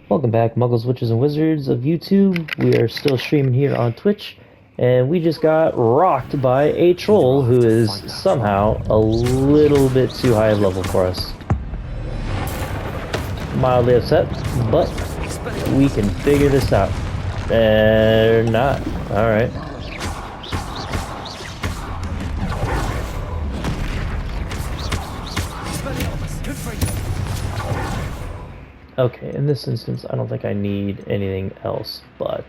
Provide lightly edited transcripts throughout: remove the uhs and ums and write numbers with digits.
Welcome back, Muggles, Witches, and Wizards of YouTube. We are still streaming here on Twitch, and we just got rocked by a troll who is somehow a little bit too high level for us. Mildly upset, but we can figure this out. Not. Alright. Okay, in this instance, I don't think I need anything else, but...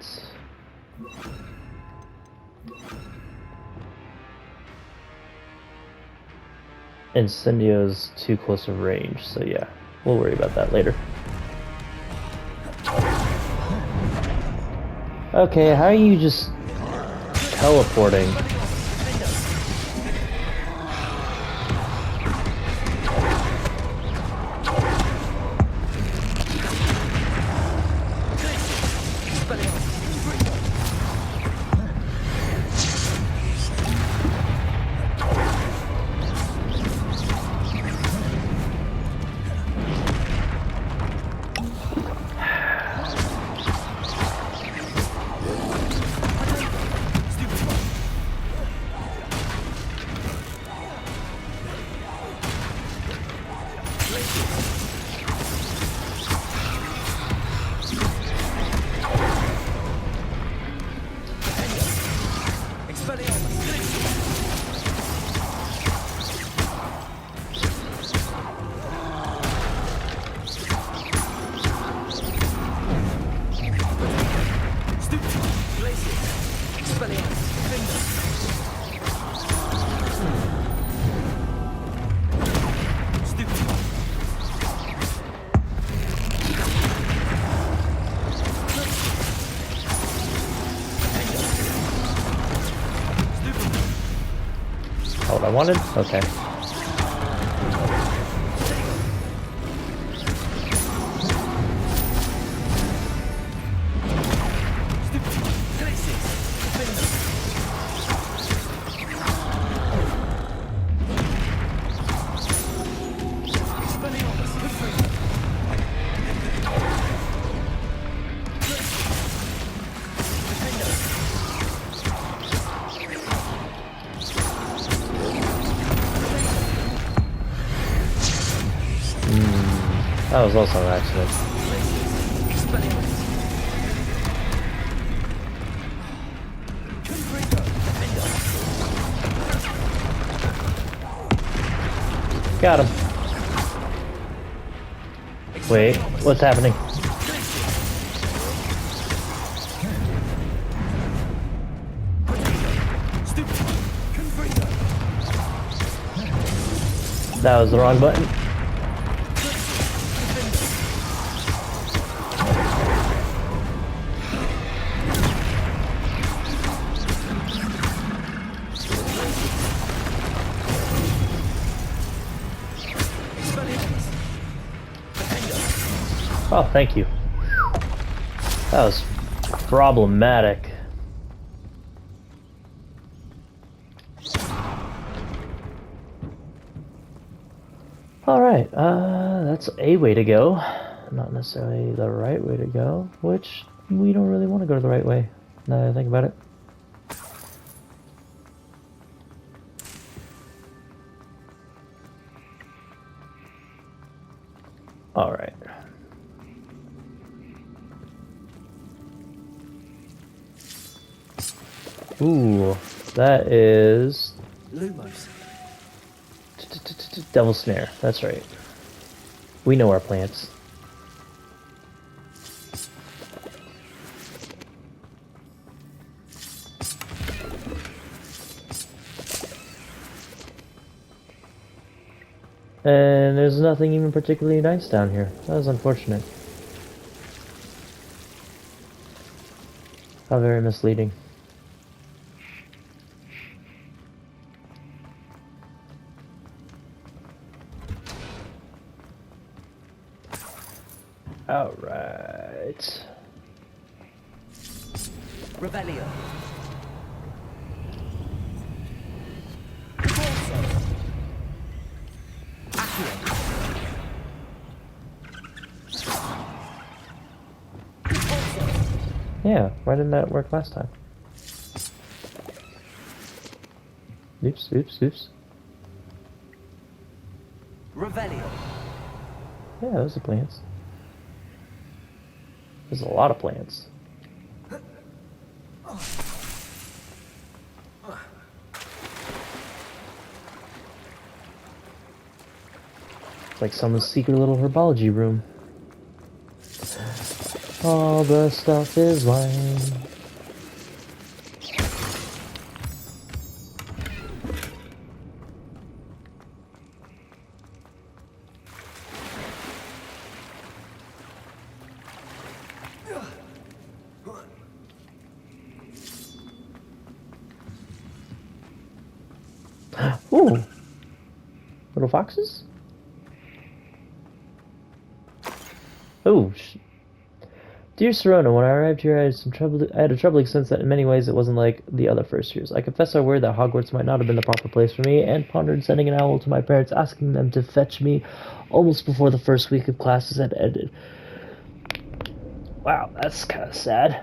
Incendio's too close of range, so yeah, we'll worry about that later. Okay, how are you just teleporting? What I wanted? Okay. That was also an accident. Got him. Wait, what's happening? That was the wrong button. Oh, thank you. That was problematic. Alright, that's a way to go. Not necessarily the right way to go, which we don't really want to go the right way, now that I think about it. Alright. Ooh, that is... Lumos. Devil Snare, that's right. We know our plants. And there's nothing even particularly nice down here. That was unfortunate. How very misleading. Alright. Rebellion. Yeah, why didn't that work last time? Oops, oops, oops. Revelio. Yeah, those are plants. There's a lot of plants. It's like someone's secret little herbology room. All the stuff is wine. Ooh, little foxes? Oh, dear Serona, when I arrived here, I had a troubling sense that in many ways it wasn't like the other first years. I confess I worried that Hogwarts might not have been the proper place for me, and pondered sending an owl to my parents, asking them to fetch me almost before the first week of classes had ended. Wow, that's kind of sad.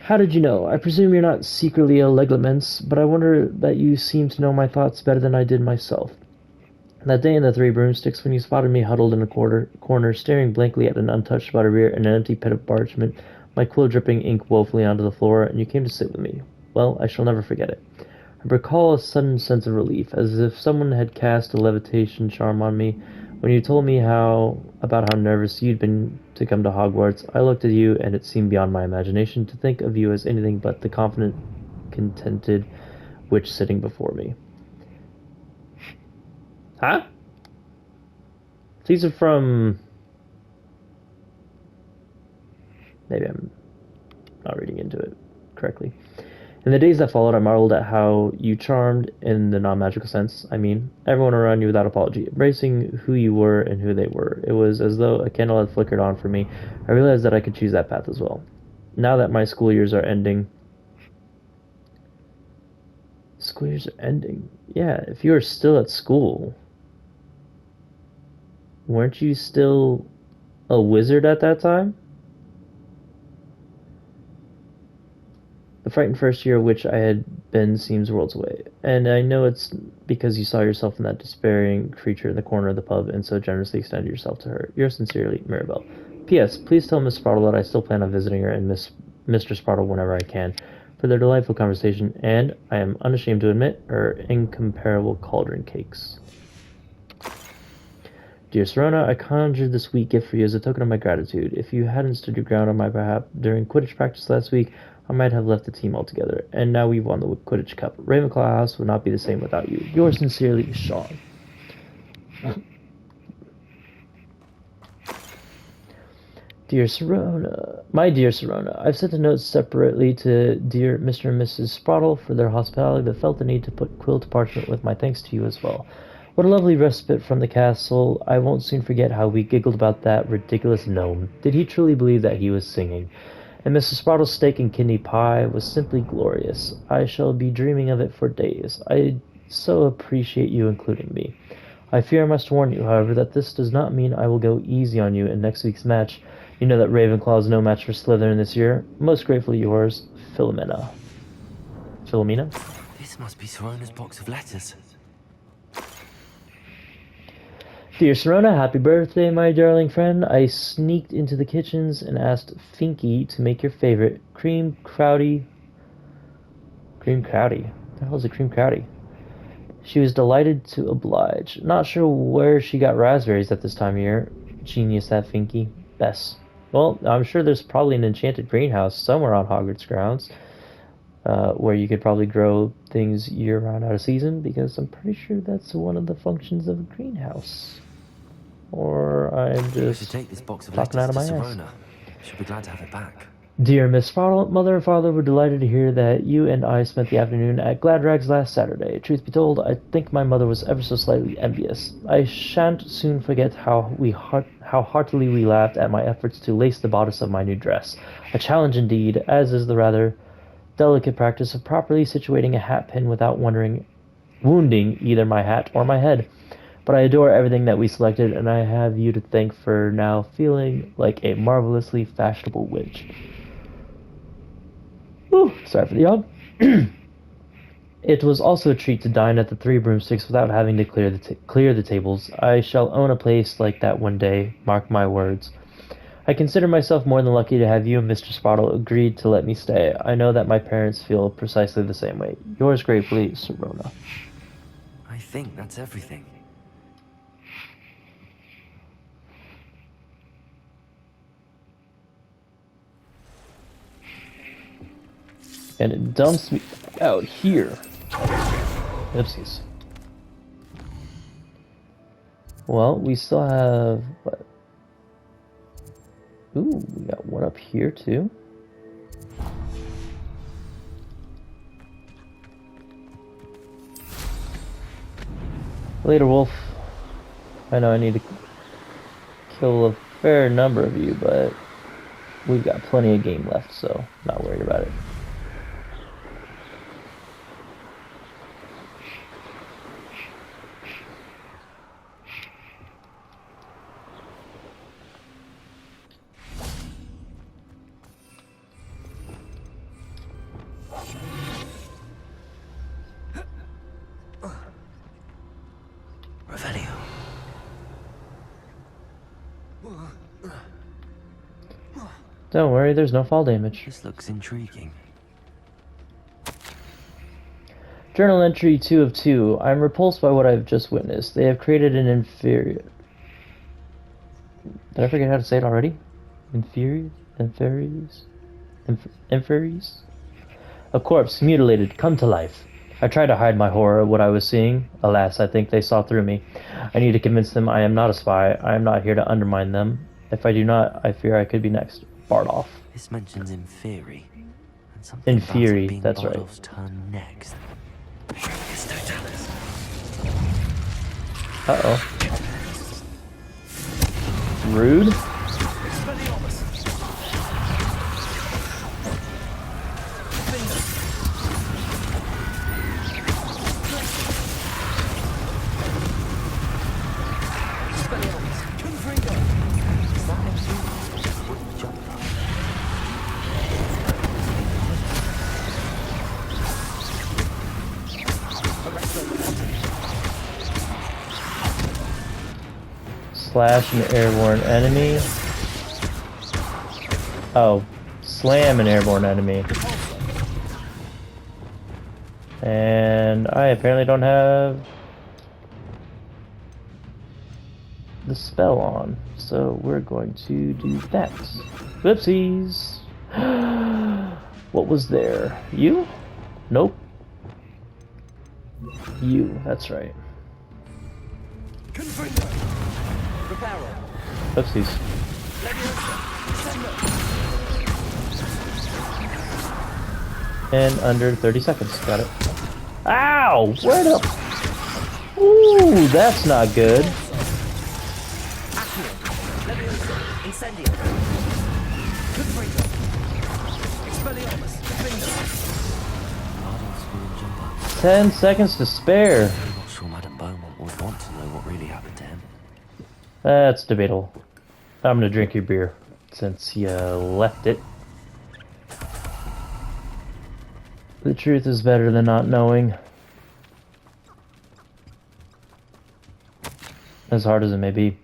How did you know? I presume you're not secretly a Leglamens, but I wonder that you seem to know my thoughts better than I did myself. That day in the Three Broomsticks, when you spotted me huddled in a corner, staring blankly at an untouched butterbeer and an empty pit of parchment, my quill dripping ink woefully onto the floor, and you came to sit with me. Well, I shall never forget it. I recall a sudden sense of relief, as if someone had cast a levitation charm on me. When you told me about how nervous you'd been to come to Hogwarts, I looked at you, and it seemed beyond my imagination to think of you as anything but the confident, contented witch sitting before me. Huh? These are from... Maybe I'm not reading into it correctly. In the days that followed, I marveled at how you charmed, in the non-magical sense, I mean, everyone around you without apology, embracing who you were and who they were. It was as though a candle had flickered on for me. I realized that I could choose that path as well. Now that my school years are ending... School years are ending? Yeah, if you were still at school... Weren't you still a wizard at that time? The frightened first year of which I had been seems worlds away, and I know it's because you saw yourself in that despairing creature in the corner of the pub and so generously extended yourself to her. Yours sincerely, Mirabelle. P.S. Please tell Miss Spartle that I still plan on visiting her and Mr. Spartle whenever I can for their delightful conversation, and, I am unashamed to admit, her incomparable cauldron cakes. Dear Serona, I conjured this sweet gift for you as a token of my gratitude. If you hadn't stood your ground on my behalf during Quidditch practice last week, I might have left the team altogether. And now we've won the Quidditch Cup. Ravenclaw House would not be the same without you. Yours sincerely, Sean. Dear Serona, my dear Serona, I've sent a note separately to dear Mr. and Mrs. Spartle for their hospitality, but felt the need to put quill to parchment with my thanks to you as well. What a lovely respite from the castle. I won't soon forget how we giggled about that ridiculous gnome. Did he truly believe that he was singing? And Mrs. Spartle's steak and kidney pie was simply glorious. I shall be dreaming of it for days. I so appreciate you including me. I fear I must warn you, however, that this does not mean I will go easy on you in next week's match. You know that Ravenclaw is no match for Slytherin this year. Most gratefully yours, Philomena. Philomena? This must be Serona's box of letters. Dear Serona, happy birthday, my darling friend. I sneaked into the kitchens and asked Finky to make your favorite cream crowdy. Cream crowdy? What the hell is a cream crowdy? She was delighted to oblige. Not sure where she got raspberries at this time of year. Genius, that Finky. Bess. Well, I'm sure there's probably an enchanted greenhouse somewhere on Hogwarts grounds. Where you could probably grow things year-round out of season, because I'm pretty sure that's one of the functions of a greenhouse. Or I'm just take this box of talking out of my ass. Serona. She'll be glad to have it back. Dear Miss Spartle, Mother and Father were delighted to hear that you and I spent the afternoon at Gladrag's last Saturday. Truth be told, I think my mother was ever so slightly envious. I shan't soon forget how heartily we laughed at my efforts to lace the bodice of my new dress. A challenge indeed, as is the rather delicate practice of properly situating a hat pin without wounding either my hat or my head. But I adore everything that we selected, and I have you to thank for now feeling like a marvelously fashionable witch. Whew, sorry for the yawn. It was also a treat to dine at the Three Broomsticks without having to clear the tables. I shall own a place like that one day, mark my words. I consider myself more than lucky to have you and Mr. Spottle agreed to let me stay. I know that my parents feel precisely the same way. Yours gratefully, Serona. I think that's everything. And it dumps me out here. Oopsies. Well, we still have... what? Ooh, we got one up here too. Later, Wolf. I know I need to kill a fair number of you, but we've got plenty of game left, so not worried about it. Revelio. Don't worry, there's no fall damage. This looks intriguing. Journal entry 2 of 2. I am repulsed by what I have just witnessed. They have created an inferior... Did I forget how to say it already? Inferior? Inferiors? Inferiors? A corpse, mutilated, come to life. I tried to hide my horror of what I was seeing. Alas, I think they saw through me. I need to convince them I am not a spy. I am not here to undermine them. If I do not, I fear I could be next. Bardolph. This mentions Inferi. And something In about Fury, it being that's right. Bardolph's turn next. It's Totalis. Uh-oh. Rude. Slash an airborne enemy. Oh, slam an airborne enemy. And I apparently don't have the spell on, so we're going to do that. Whoopsies! What was there? You? Nope. You, that's right. Oopsies. And under 30 seconds. Got it. Ow! Where the... Ooh, that's not good. Incendio. 10 seconds to spare. I'm not sure Madame Beaumont would want to know what really happened to him. That's debatable. I'm gonna drink your beer since you left it. The truth is better than not knowing. As hard as it may be.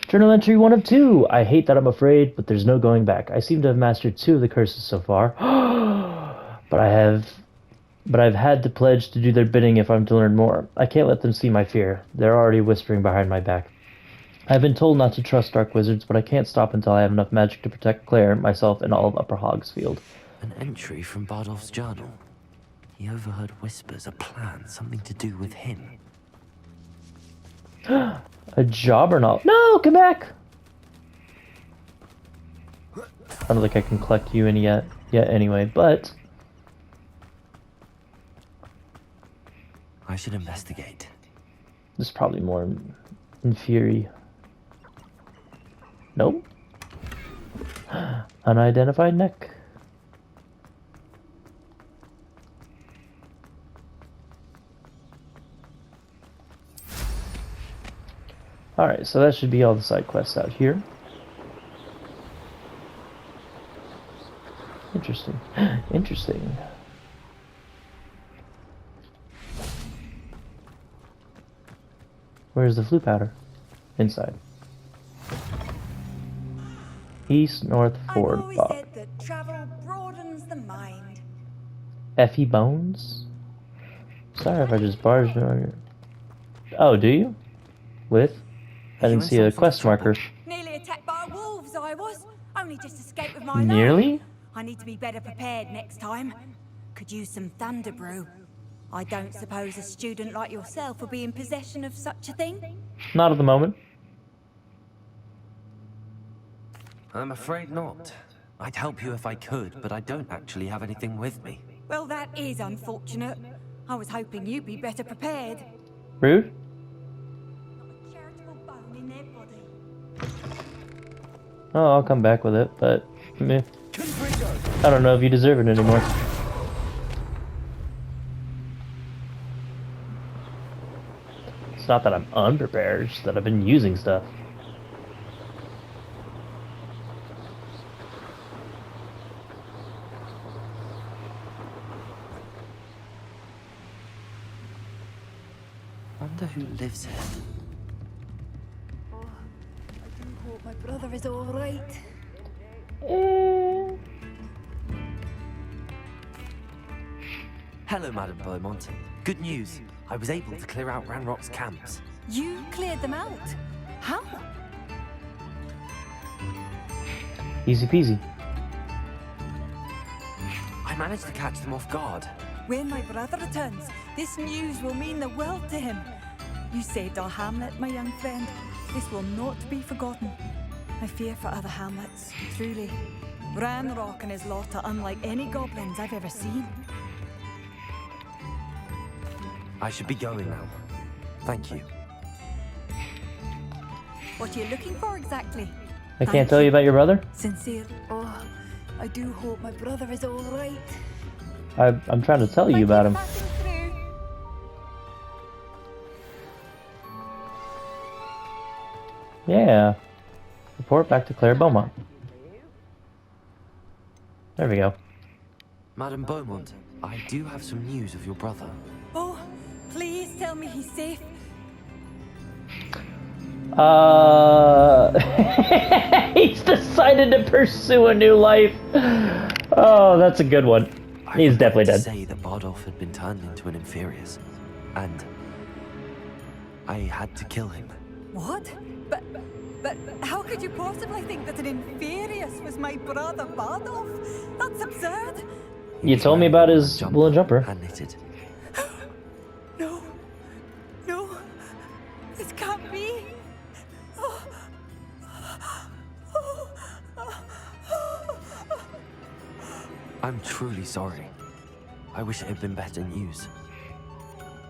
Journal entry 1 of 2. I hate that I'm afraid, but there's no going back. I seem to have mastered 2 of the curses so far. But I've had to pledge to do their bidding if I'm to learn more. I can't let them see my fear. They're already whispering behind my back. I've been told not to trust dark wizards, but I can't stop until I have enough magic to protect Claire, myself, and all of Upper Hogsfield. An entry from Bardolph's journal. He overheard whispers, a plan, something to do with him. A job or not? No, come back! I don't think I can collect you in yet anyway, but... I should investigate. There's probably more in Fury. Nope. Unidentified neck. Alright, so that should be all the side quests out here. Interesting. Interesting. Where's the flue powder? Inside. East North Ford. I've always said that travel broadens the mind. Effie Bones? Sorry if I just barged on your... Oh, do you? With? I didn't see a quest marker. Nearly attacked by wolves, I was. Only just escaped with my life. Nearly? I need to be better prepared next time. Could use some thunder brew. I don't suppose a student like yourself will be in possession of such a thing? Not at the moment. I'm afraid not. I'd help you if I could, but I don't actually have anything with me. Well, that is unfortunate. I was hoping you'd be better prepared. Rude? Not a charitable bone in their body. Oh, I'll come back with it, but... meh. I don't know if you deserve it anymore. It's not that I'm unprepared, it's just that I've been using stuff. Wonder who lives here. Oh, I do hope my brother is all right. Hello, Madame Beaumont. Good news. I was able to clear out Ranrock's camps. You cleared them out? How? Easy peasy. I managed to catch them off guard. When my brother returns, this news will mean the world to him. You saved our hamlet, my young friend. This will not be forgotten. I fear for other hamlets, truly. Ranrock and his lot are unlike any goblins I've ever seen. I should be going now. Thank you. What are you looking for exactly? I can't tell you about your brother? Sincere. Oh, I do hope my brother is all right. I'm trying to tell you about him. Passing through. Yeah. Report back to Claire Beaumont. There we go. Madame Beaumont, I do have some news of your brother. Oh, please tell me he's safe. He's decided to pursue a new life. Oh, that's a good one. He's definitely dead. Say that Bardolph had been turned into an Inferius, and I had to kill him. What? But how could you possibly think that an Inferius was my brother Bardolph? That's absurd. You told me about his woolen jumper. Hand knitted. No. No. This can't be. I'm truly sorry. I wish it had been better news.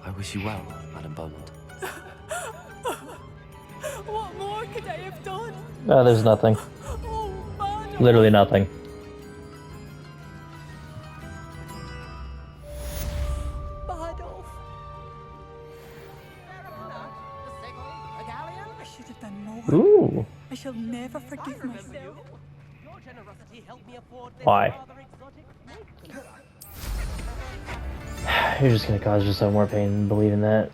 I wish you well, Madame Beaumont. What more could I have done? No, there's nothing. Oh, Bardolph. Literally nothing. Bardolph. I should have done more. Ooh. I shall never forgive myself. Why? You're just gonna cause yourself more pain than believing that.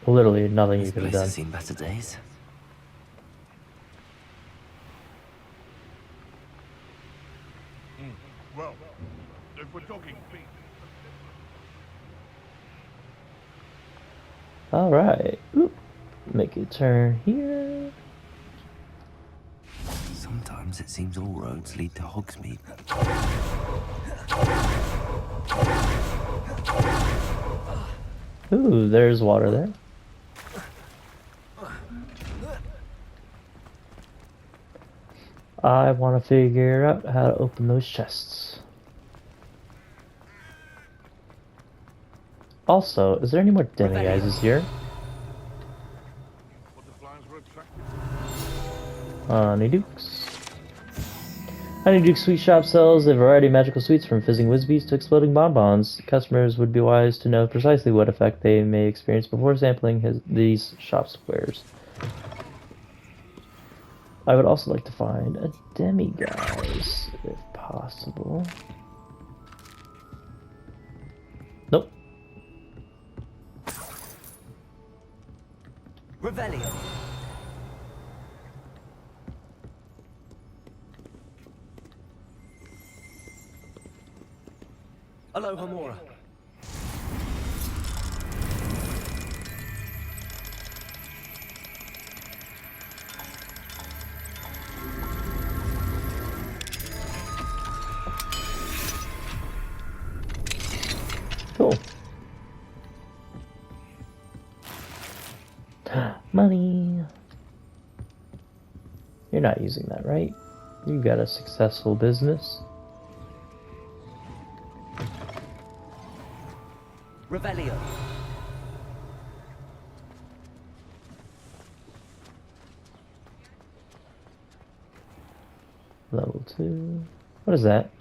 Literally nothing you This could have place done. has seen better days. Well, if we're talking feet. Alright. Make a turn here. Sometimes it seems all roads lead to Hogsmeade. Ooh, there's water there. I want to figure out how to open those chests. Also, is there any more demiguises here? Butterflies were attracted. Honeydukes. Honeyduke Sweet Shop sells a variety of magical sweets from fizzing whizbees to exploding bonbons. Customers would be wise to know precisely what effect they may experience before sampling these shop's wares. I would also like to find a demiguise, if possible. Nope. Revelio. Aloha Mora. Cool. Money. You're not using that, right? You got a successful business. Revelio. Level 2. What is that?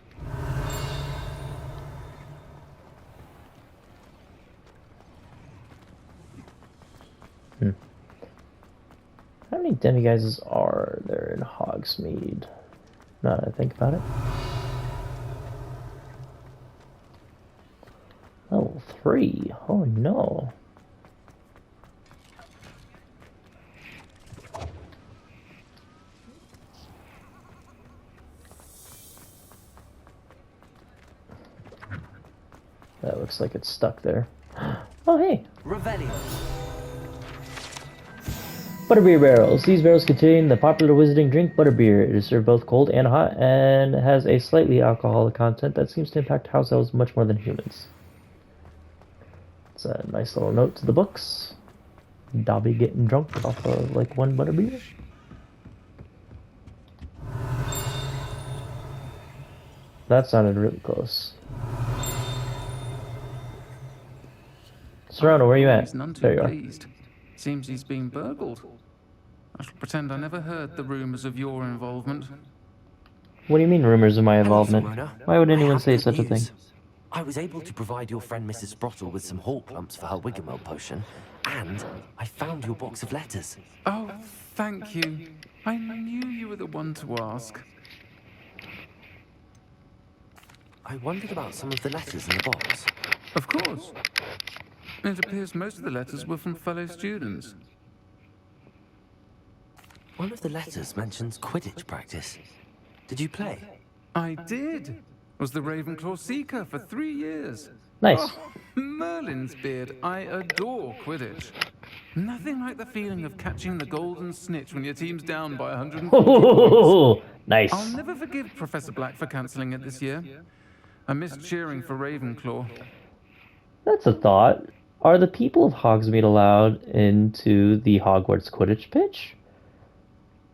How many demiguises are there in Hogsmeade? Now that I think about it. Level 3. Oh no. That looks like it's stuck there. Oh hey! Revelio. Butterbeer barrels. These barrels contain the popular wizarding drink butterbeer. It is served both cold and hot and has a slightly alcoholic content that seems to impact house elves much more than humans. It's a nice little note to the books. Dobby getting drunk off of like one butterbeer. That sounded really close. Serrano, where are you at? He's none too There you are. pleased. Seems he's been burgled. I shall pretend I never heard the rumors of your involvement. What do you mean rumors of my involvement? Hello, Serona. Why would I anyone have say good such a thing? news. I was able to provide your friend Mrs. Sprottle with some hawk lumps for her Wiggenwell potion, and I found your box of letters. Oh, thank you. I knew you were the one to ask. I wondered about some of the letters in the box. Of course. It appears most of the letters were from fellow students. One of the letters mentions Quidditch practice. Did you play? I did. Was the Ravenclaw Seeker for 3 years. Nice. Oh, Merlin's beard. I adore Quidditch. Nothing like the feeling of catching the golden snitch when your team's down by 140 points. Nice. I'll never forgive Professor Black for cancelling it this year. I missed cheering for Ravenclaw. That's a thought. Are the people of Hogsmeade allowed into the Hogwarts Quidditch pitch?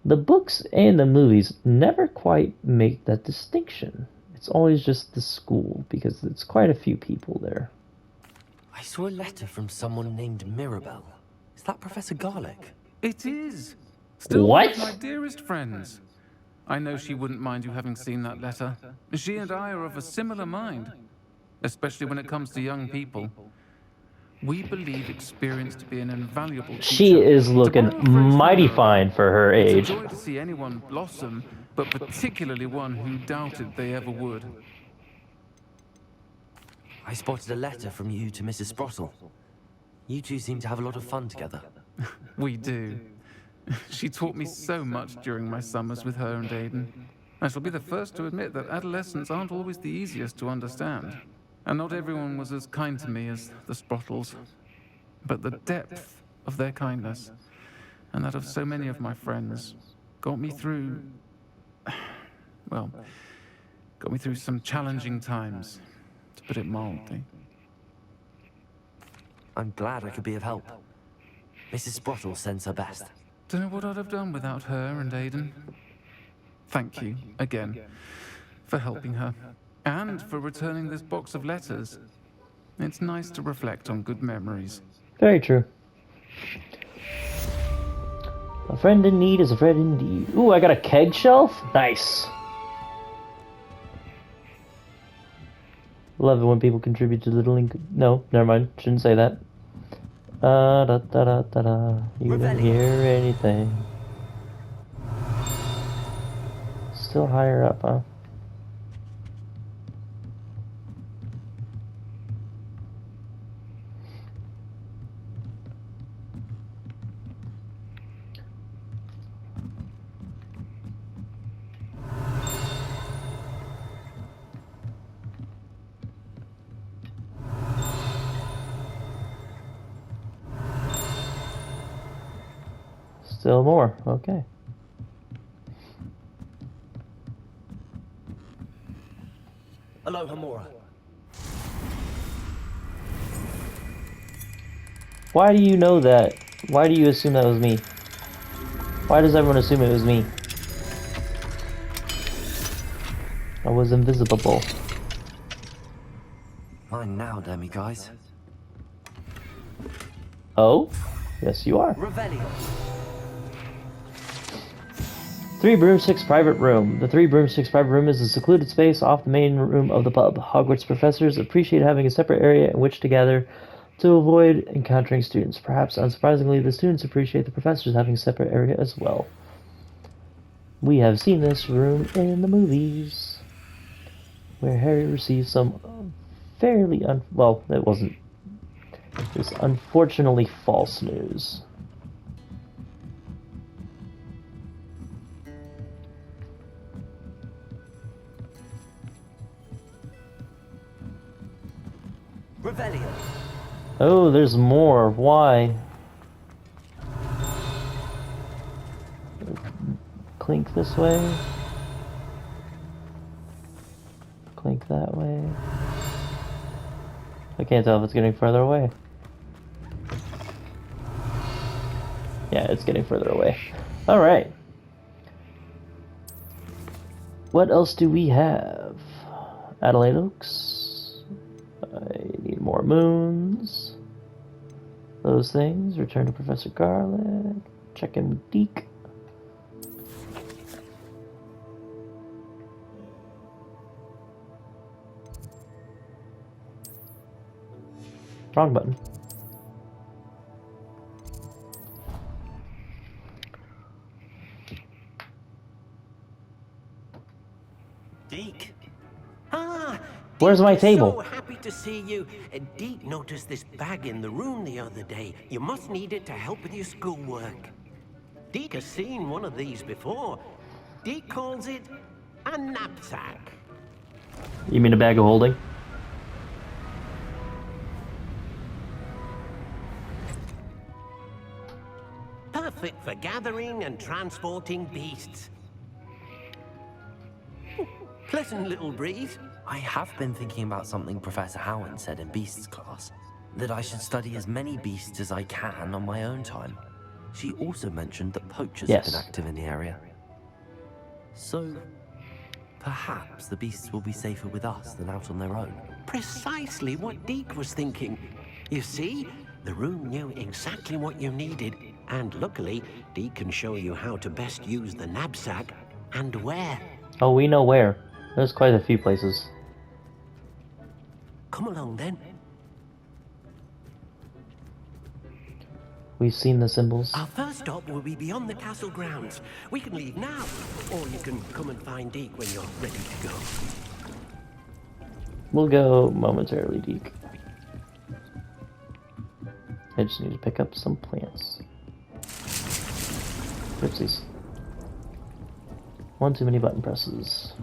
The books and the movies never quite make that distinction. It's always just the school, because it's quite a few people there. I saw a letter from someone named Mirabelle. Is that Professor Garlick? It is. Still one of What? my dearest friends. I know she wouldn't mind you having seen that letter. She and I are of a similar mind, especially when it comes to young people. We believe experience to be an invaluable teacher. She is looking To borrow a phrase from mighty her, fine for her it's age. a joy to see anyone blossom, but particularly one who doubted they ever would. I spotted a letter from you to Mrs. Sprottle. You two seem to have a lot of fun together. We do. She taught me so much during my summers with her and Aiden. I shall be the first to admit that adolescents aren't always the easiest to understand. And not everyone was as kind to me as the Sprottles. But the depth of their kindness, and that of so many of my friends, got me through... well, got me through some challenging times, to put it mildly. I'm glad I could be of help. Mrs. Sprottle sends her best. Don't know what I'd have done without her and Aiden. Thank you, again, for helping her, and for returning this box of letters. It's nice to reflect on good memories. Very true. A friend in need is a friend indeed. Ooh, I got a keg shelf? Nice. Love it when people contribute to the link. No, never mind. Shouldn't say that. Da da da da da. You didn't hear anything. Still higher up, huh? Still more. Okay. Aloha Mora. Why do you know that? Why do you assume that was me? Why does everyone assume it was me? I was invisible. Mine now, demi guys. Oh? Yes, you are. Revelio. 3 Broomsticks Private Room. The 3 Broomsticks Private Room is a secluded space off the main room of the pub. Hogwarts professors appreciate having a separate area in which to gather to avoid encountering students. Perhaps unsurprisingly, the students appreciate the professors having a separate area as well. We have seen this room in the movies, where Harry receives some fairly well, it wasn't. It's unfortunately false news. Revelio. Oh, there's more. Why? Clink this way. Clink that way. I can't tell if it's getting further away. Yeah, it's getting further away. Alright. What else do we have? Adelaide Oaks. I need more moons. Those things. Return to Professor Garlic. Check in with Deke. Wrong button. Deke. Ah! Where's my table? So happy to see you. Deke noticed this bag in the room the other day. You must need it to help with your schoolwork. Deke has seen one of these before. Deke calls it a knapsack. You mean a bag of holding? Perfect for gathering and transporting beasts. Pleasant little breeze. I have been thinking about something Professor Howard said in Beasts class. That I should study as many beasts as I can on my own time. She also mentioned that poachers have been active in the area. So, perhaps the beasts will be safer with us than out on their own. Precisely what Deke was thinking. You see, the room knew exactly what you needed, and luckily, Deke can show you how to best use the Nab-Sack and where. Oh, we know where. There's quite a few places. Come along then. We've seen the symbols. Our first stop will be beyond the castle grounds. We can leave now, or you can come and find Deke when you're ready to go. We'll go momentarily, Deke. I just need to pick up some plants. Oopsies. One too many button presses.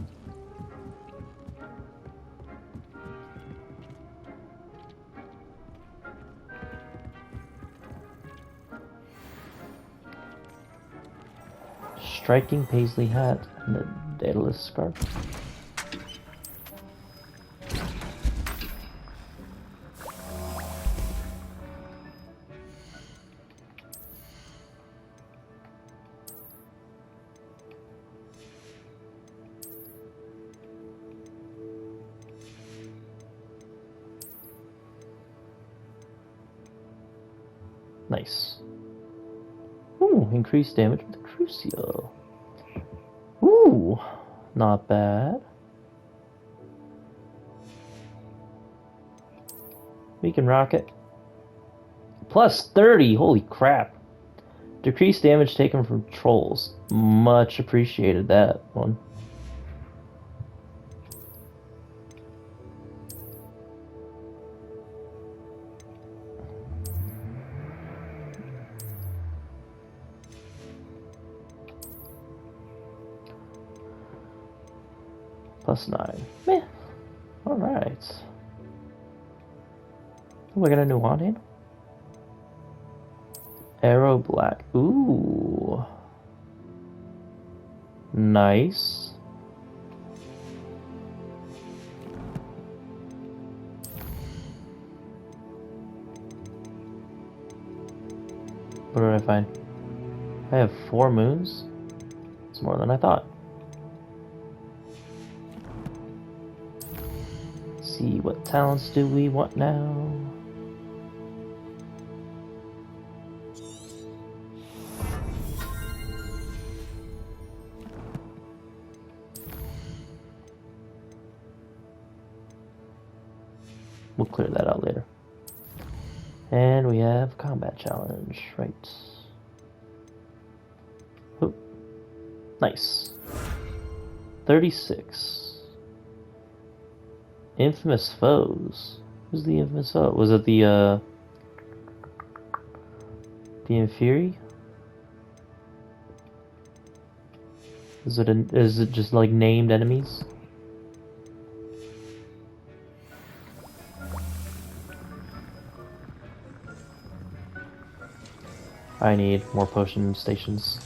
Striking paisley hat and a Daedalus scarf. Nice. Ooh, increased damage with the Crucio. Ooh, not bad. We can rock it. Plus 30, holy crap. Decreased damage taken from trolls. Much appreciated that one. Plus 9. Meh. Alright. Oh, I got a new wand hand. Arrow black. Ooh. Nice. What did I find? I have 4 moons? It's more than I thought. Let's see, what talents do we want now? We'll clear that out later. And we have combat challenge, right. Oh, nice. 36. Infamous foes. Who's the infamous foe? Was it the Inferi? Is it just like named enemies? I need more potion stations.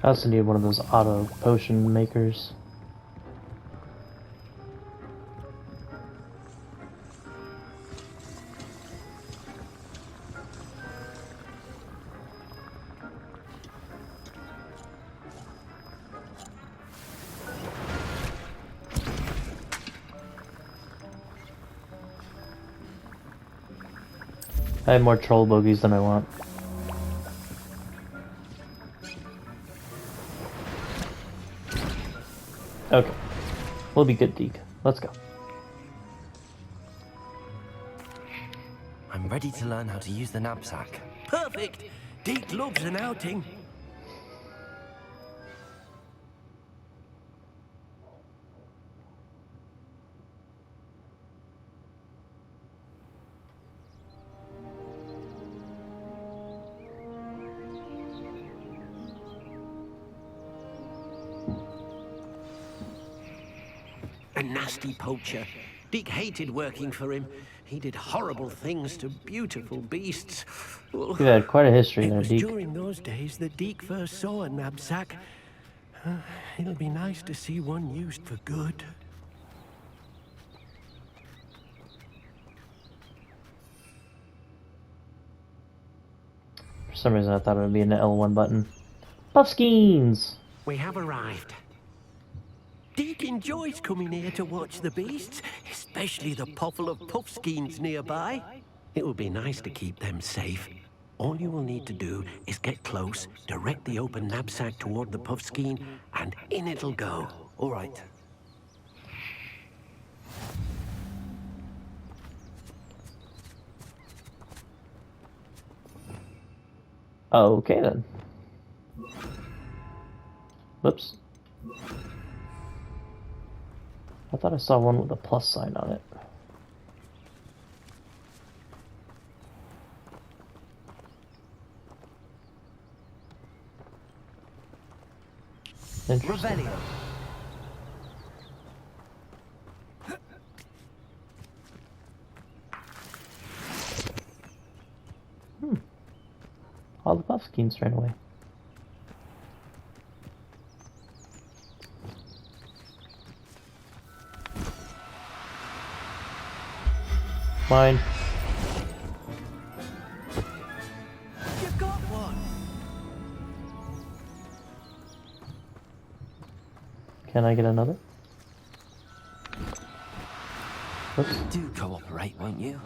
I also need one of those auto potion makers. I have more troll bogies than I want. Okay. We'll be good, Deke. Let's go. I'm ready to learn how to use the Nab-Sack. Perfect. Deke loves an outing. A nasty poacher. Deke hated working for him. He did horrible things to beautiful beasts. You've had quite a history there, It was Deke. during those days that Deke first saw a Nab-Sack. It'll be nice to see one used for good. For some reason I thought it would be an L1 button. Puffskeins! We have arrived. Deke enjoys coming here to watch the beasts, especially the puffle of puffskeins nearby. It will be nice to keep them safe. All you will need to do is get close, direct the open Nab-Sack toward the puffskein, and in it'll go. All right. Okay then. Whoops. I thought I saw one with a plus sign on it. Interesting. Revelio. All the puffskeins ran away. Mine. Can I get another? Whoops. Do cooperate, won't you?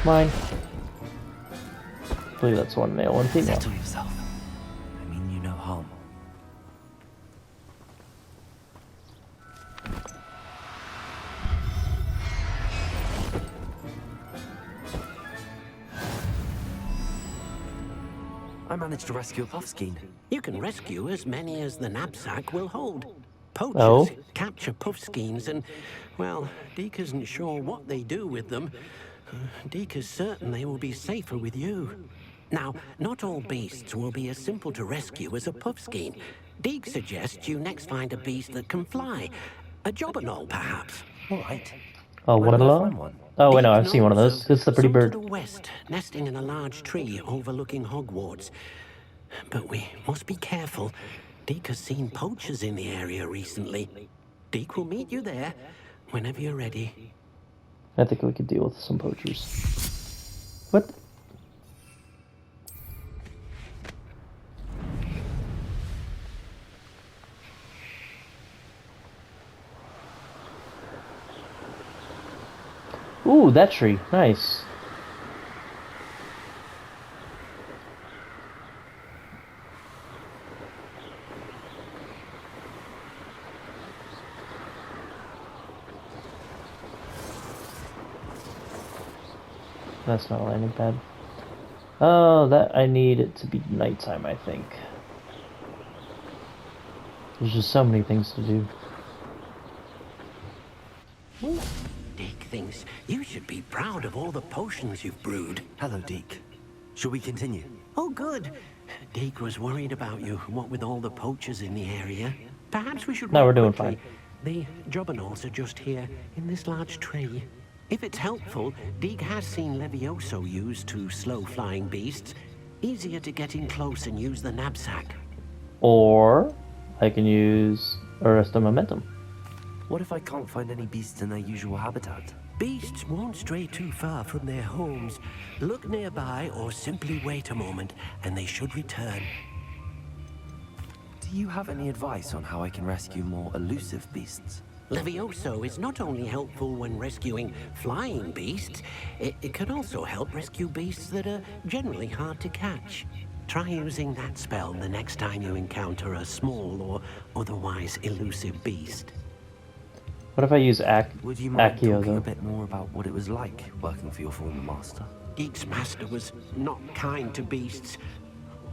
Mine. I believe that's one male, one female. Settle yourself. I mean you no harm. I managed to rescue a puffskein. You can rescue as many as the Nab-Sack will hold. Poachers Oh. capture puffskeins and, well, Deke isn't sure what they do with them. Deke is certain they will be safer with you. Now, not all beasts will be as simple to rescue as a puffskein. Deke suggests you next find a beast that can fly. A jobberknoll, perhaps. All right. Oh, Where what do I a find one? Oh, wait, no, Deke I've seen one of knows those. It's the pretty some bird. to the west, nesting in a large tree overlooking Hogwarts. But we must be careful. Deke has seen poachers in the area recently. Deke will meet you there whenever you're ready. I think we could deal with some poachers. What? Ooh, that tree. Nice. That's not a landing pad. Oh, that I need it to be nighttime, I think. There's just so many things to do. Deke thinks you should be proud of all the potions you've brewed. Hello, Deke. Shall we continue? Oh, good. Deke was worried about you, what with all the poachers in the area. Perhaps we should No, walk we're doing quickly. The jobbernolls are just here, in this large tree. If it's helpful, Deke has seen Levioso used to slow flying beasts. Easier to get in close and use the Nab-Sack. Or I can use Arrest Momentum. What if I can't find any beasts in their usual habitat? Beasts won't stray too far from their homes. Look nearby or simply wait a moment, and they should return. Do you have any advice on how I can rescue more elusive beasts? Levioso is not only helpful when rescuing flying beasts, it can also help rescue beasts that are generally hard to catch. Try using that spell the next time you encounter a small or otherwise elusive beast. What if I use Would you mind Accio, talking though? a bit more about what it was like working for your former master? Deke's master was not kind to beasts,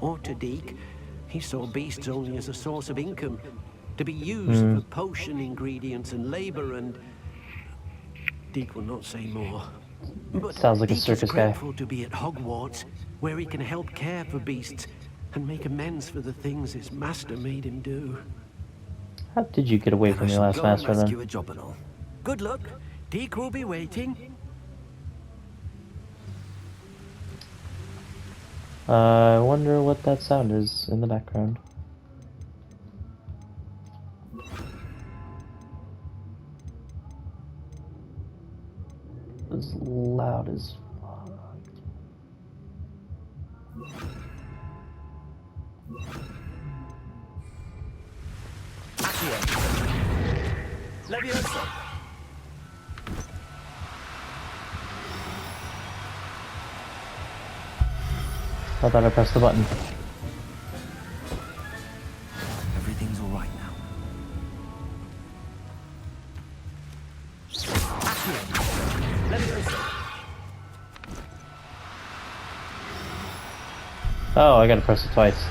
or to Deke. He saw beasts only as a source of income, to be used for potion ingredients and labor, and Deke will not say more. But Sounds like a Deke circus is guy. grateful to be at Hogwarts, where he can help care for beasts and make amends for the things his master made him do. How did you get away Then from I your shall last go and master rescue then? a jobbernol. Good luck. Deke will be waiting. I wonder what that sound is in the background. As loud as fuck. Levioso! I thought I pressed the button. Everything's all right now. Oh, I gotta press it twice.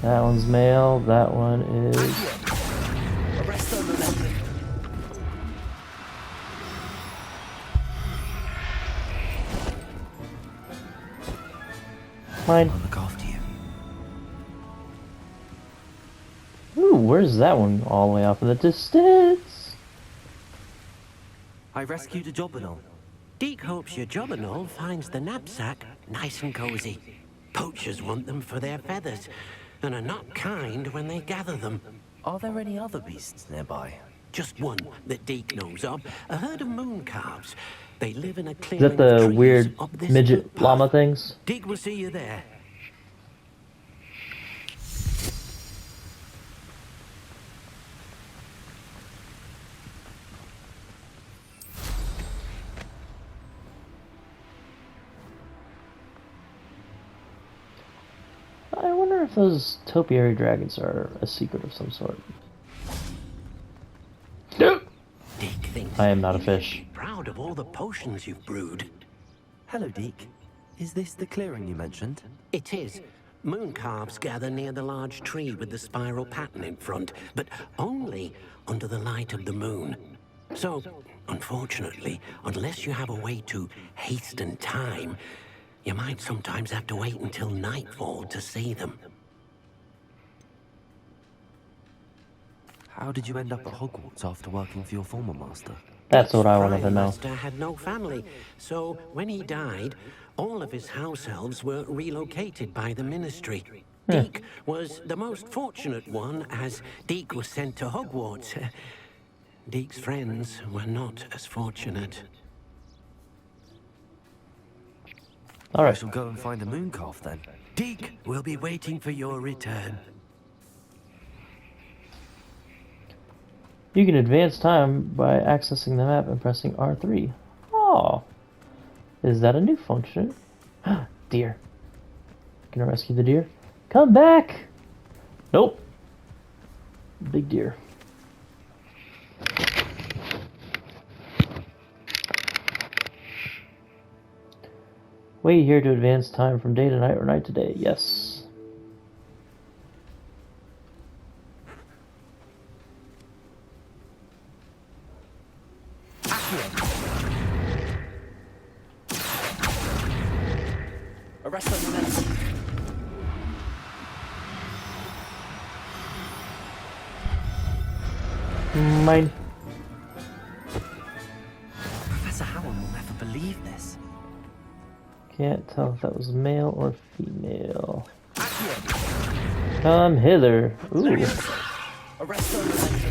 That one's male, that one is... Mine. I'll look after you. Ooh, where's that one all the way off in the distance? I rescued a jobbernol. Deke hopes your jobbernol finds the Nab-Sack nice and cozy. Poachers want them for their feathers, and are not kind when they gather them. Are there any other beasts nearby? Just one that Deke knows of, a herd of moon calves. They live in a Is clearing that the of trees weird up this midget footpath. llama things? Dig will see you there. I wonder if those topiary dragons are a secret of some sort. Dig thinks I am not a you should fish. be proud of all the potions you've brewed. Hello, Deke. Is this the clearing you mentioned? It is. Moon calves gather near the large tree with the spiral pattern in front, but only under the light of the moon. So, unfortunately, unless you have a way to hasten time, you might sometimes have to wait until nightfall to see them. How did you end up at Hogwarts after working for your former master? That's what I wanted to Prime know. Master had no family, so when he died, all of his house elves were relocated by the ministry. Deke was the most fortunate one, as Deke was sent to Hogwarts. Deke's friends were not as fortunate. I Alright. shall go and find the moon calf then. Deke will be waiting for your return. You can advance time by accessing the map and pressing R3. Oh. Is that a new function? Deer. Gonna rescue the deer? Come back! Nope. Big deer. Wait here to advance time from day to night or night to day. Yes. Arrest those men. Mine. Professor Howard will never believe this. Can't tell if that was male or female. Come hither. Ooh. Arrest those men.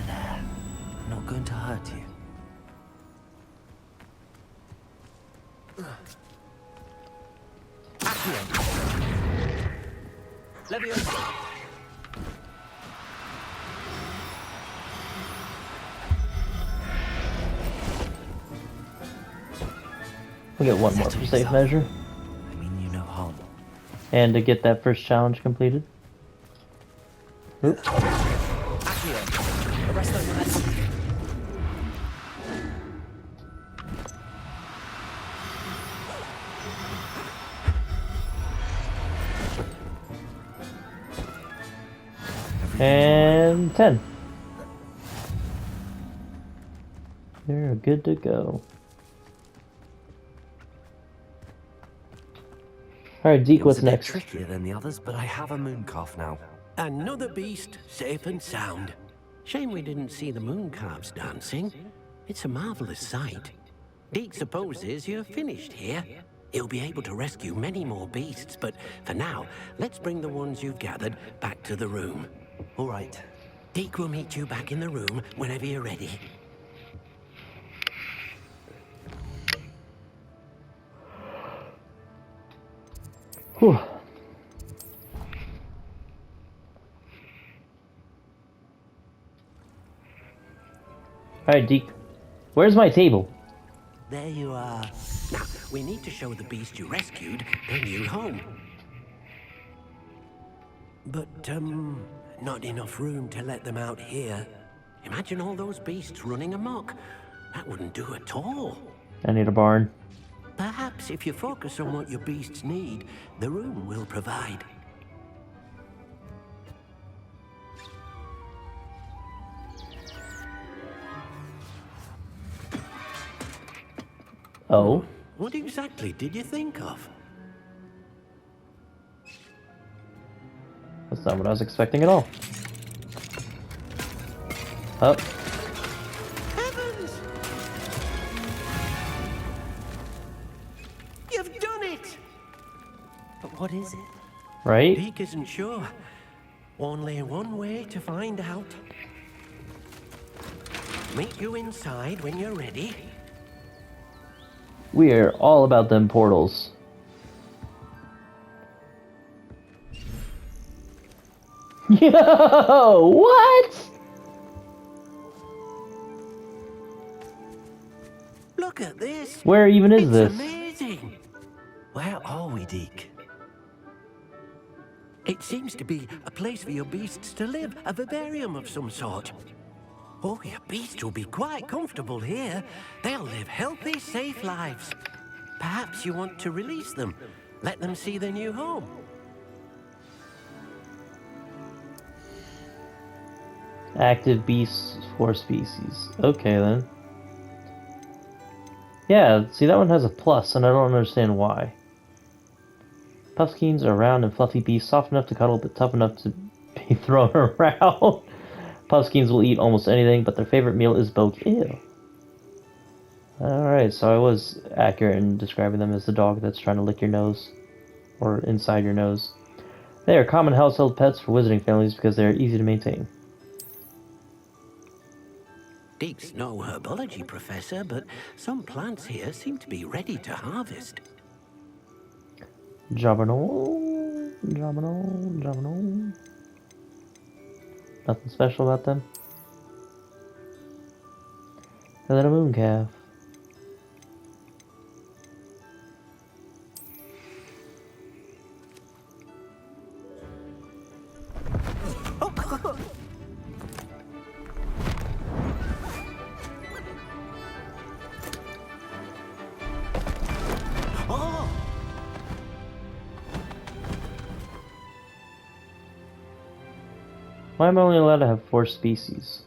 There. Not going to hurt you. We'll get one more for safe measure. I mean you no harm. And to get that first challenge completed. Oop. Arrest those men. And 10. You're good to go. Alright, Deke, what's It was a bit next? trickier than the others, but I have a moon calf now. Another beast, safe and sound. Shame we didn't see the moon calves dancing. It's a marvelous sight. Deke supposes you're finished here. He'll be able to rescue many more beasts, but for now, let's bring the ones you've gathered back to the room. All right. Deke will meet you back in the room whenever you're ready. Whew. Alright, Deke. Where's my table? There you are. Now, we need to show the beast you rescued their new home. But, not enough room to let them out here. Imagine all those beasts running amok. That wouldn't do at all. I need a barn. Perhaps if you focus on what your beasts need, the room will provide. Oh? What exactly did you think of? That's not what I was expecting at all. Up. Heavens! You've done it! But what is it? Right? Deke isn't sure. Only one way to find out. Meet you inside when you're ready. We are all about them portals. Yo! What? Look at this. Where even is It's this? amazing. Where are we, Deke? It seems to be a place for your beasts to live, a vivarium of some sort. Oh, your beasts will be quite comfortable here. They'll live healthy, safe lives. Perhaps you want to release them, let them see their new home. Active beasts, 4 species. Okay then. Yeah, see that one has a plus, and I don't understand why. Puffskeins are round and fluffy beasts, soft enough to cuddle, but tough enough to be thrown around. Puffskeins will eat almost anything, but their favorite meal is both. Ew. Alright, so I was accurate in describing them as the dog that's trying to lick your nose. Or inside your nose. They are common household pets for wizarding families because they are easy to maintain. Deke's no herbology professor, but some plants here seem to be ready to harvest. Jobberno. Nothing special about them. And then a mooncalf. Why am I only allowed to have 4 species?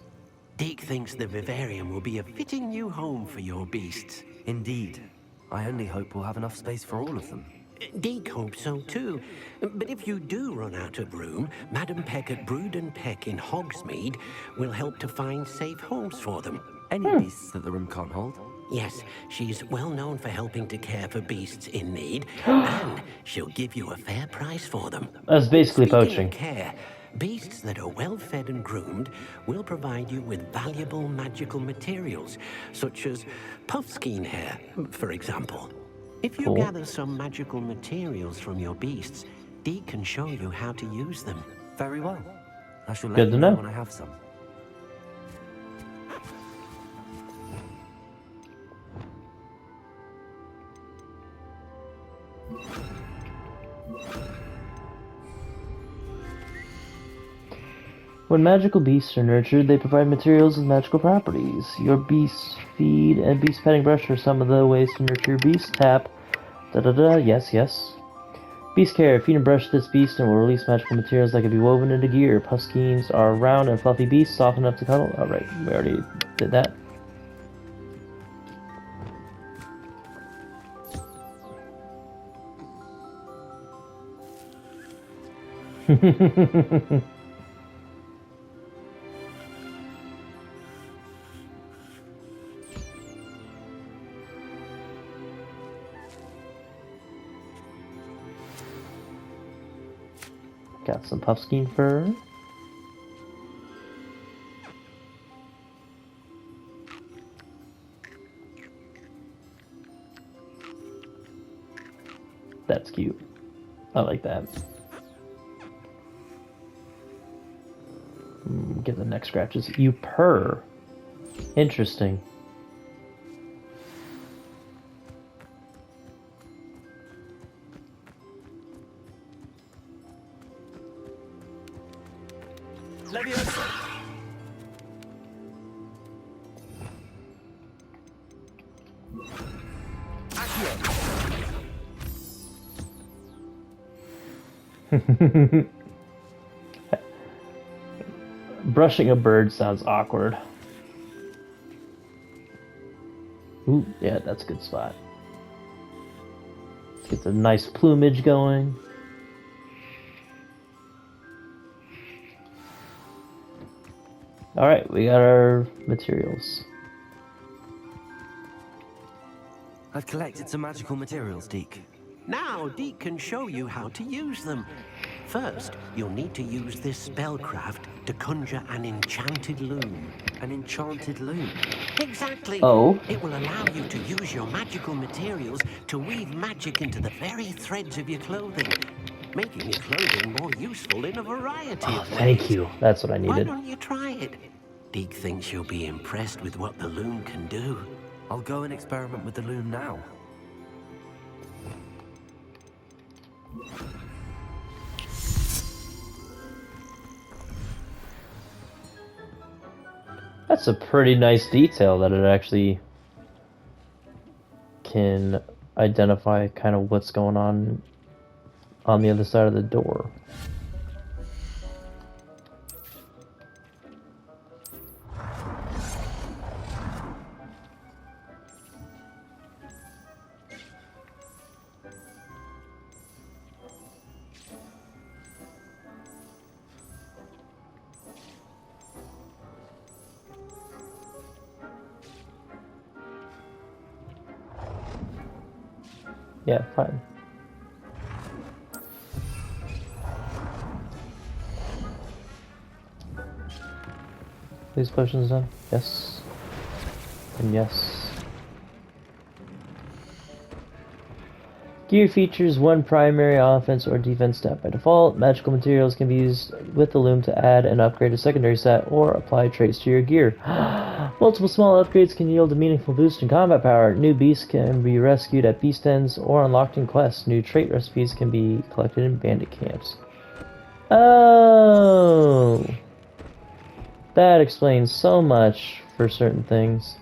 Deke thinks the vivarium will be a fitting new home for your beasts. Indeed. I only hope we'll have enough space for all of them. Deke hopes so too. But if you do run out of room, Madam Peck at Brood and Peck in Hogsmeade will help to find safe homes for them. Any beasts that the room can't hold? Yes, she's well known for helping to care for beasts in need, and she'll give you a fair price for them. That's basically Speaking poaching. of care, beasts that are well fed and groomed will provide you with valuable magical materials, such as puffskein hair, for example. If you Cool. gather some magical materials from your beasts, Deke can show you how to use them. Very well. I shall let Good you to know know. when I have some. When magical beasts are nurtured, they provide materials with magical properties. Your beast feed and beast petting brush are some of the ways to nurture your beast. Tap. Yes. Beast care. Feed and brush this beast and will release magical materials that can be woven into gear. Puffskeins are round and fluffy beasts, soft enough to cuddle. Alright, we already did that. Got some puffskein fur. That's cute. I like that. Get the neck scratches. You purr. Interesting. Brushing a bird sounds awkward. Ooh, yeah, that's a good spot. Let's get some nice plumage going. Alright, we got our materials. I've collected some magical materials, Deke. Now Deke can show you how to use them. First, you'll need to use this spellcraft to conjure an enchanted loom. An enchanted loom? Exactly! Oh? It will allow you to use your magical materials to weave magic into the very threads of your clothing, making your clothing more useful in a variety of ways. Thank you. That's what I Why needed. don't you try it? Deke thinks you'll be impressed with what the loom can do. I'll go and experiment with the loom now. That's a pretty nice detail that it actually can identify kind of what's going on the other side of the door. Yeah, fine. These potions done? Yes. And yes. Gear features one primary offense or defense stat by default. Magical materials can be used with the loom to add and upgrade a secondary set or apply traits to your gear. Multiple small upgrades can yield a meaningful boost in combat power. New beasts can be rescued at beast ends or unlocked in quests. New trait recipes can be collected in bandit camps. Oh! That explains so much for certain things.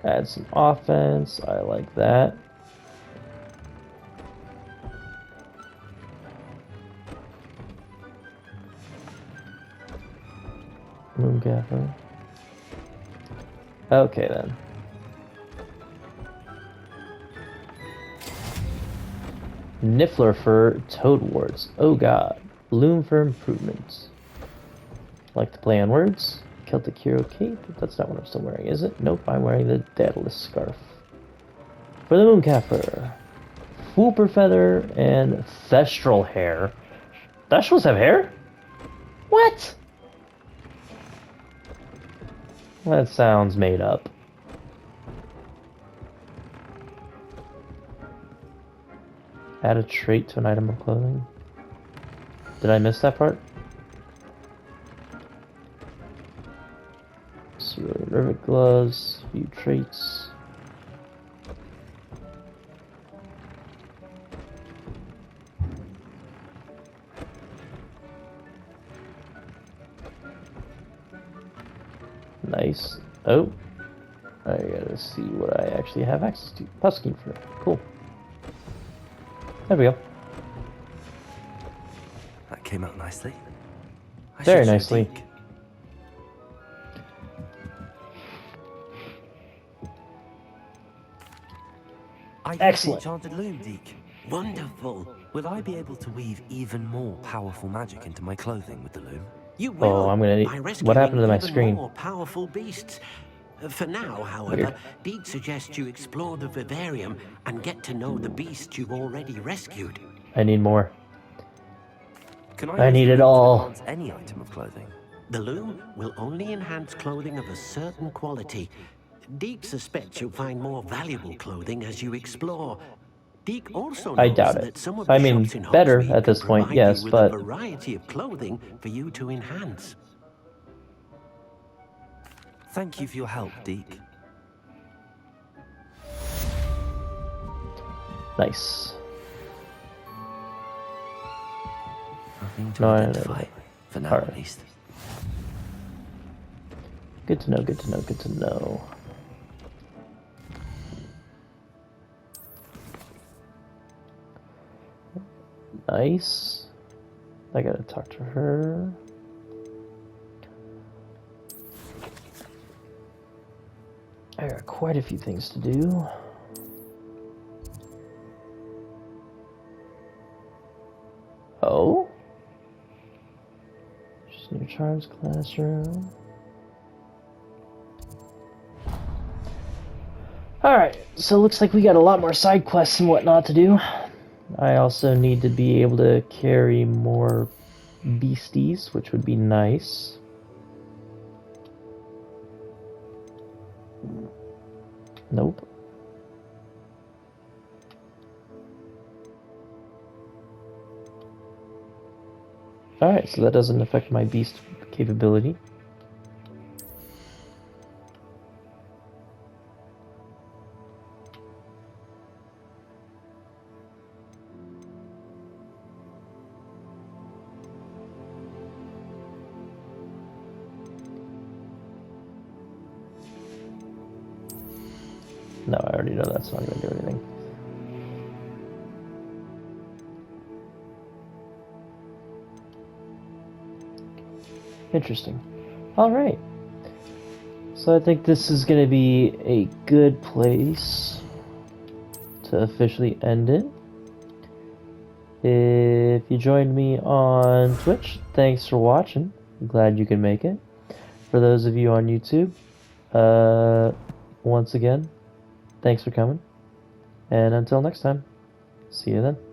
Add some offense. I like that. Moon Gaffer. Okay then. Niffler for Toad Wards. Oh god. Loom for improvements. Like to play on words. Celtic Hero Cape. That's not what I'm still wearing, is it? Nope, I'm wearing the Daedalus Scarf. For the Mooncaffer. Whooper Feather and Thestral Hair. Thestrals have hair? What? That sounds made up. Add a trait to an item of clothing. Did I miss that part? Cerulean Rivet Gloves, view traits. Nice. Oh, I gotta see what I actually have access to. Pusking Fur. Cool. There we go. That came out nicely. Very nicely. Excellent. Enchanted loom, Deke. Wonderful. Will I be able to weave even more powerful magic into my clothing with the loom? You will. Oh, I'm gonna need... by What happened to my rescuing screen? even more powerful beasts. For now, however, Weird. Deke suggests you explore the vivarium and get to know the beasts you've already rescued. I need more. Can I use need the it loom to all. enhance any item of clothing? The loom will only enhance clothing of a certain quality. Deke suspects you'll find more valuable clothing as you explore. Deke also I knows doubt it. that some of I the mean, shops in better Hogsmeade at this can point, provide yes, you with but... a variety of clothing for you to enhance. Thank you for your help, Deke. Nice. Nothing to No, identify, for now Alright. at least. Good to know, good to know, good to know. Nice. I gotta talk to her. I got quite a few things to do. Oh? Just new charms classroom. Alright. So it looks like we got a lot more side quests and whatnot to do. I also need to be able to carry more beasties, which would be nice. Nope. Alright, so that doesn't affect my beast capability. No, I already know that's not going to do anything. Interesting. Alright. So I think this is going to be a good place to officially end it. If you joined me on Twitch, thanks for watching. I'm glad you could make it. For those of you on YouTube, once again, thanks for coming. And until next time, see you then.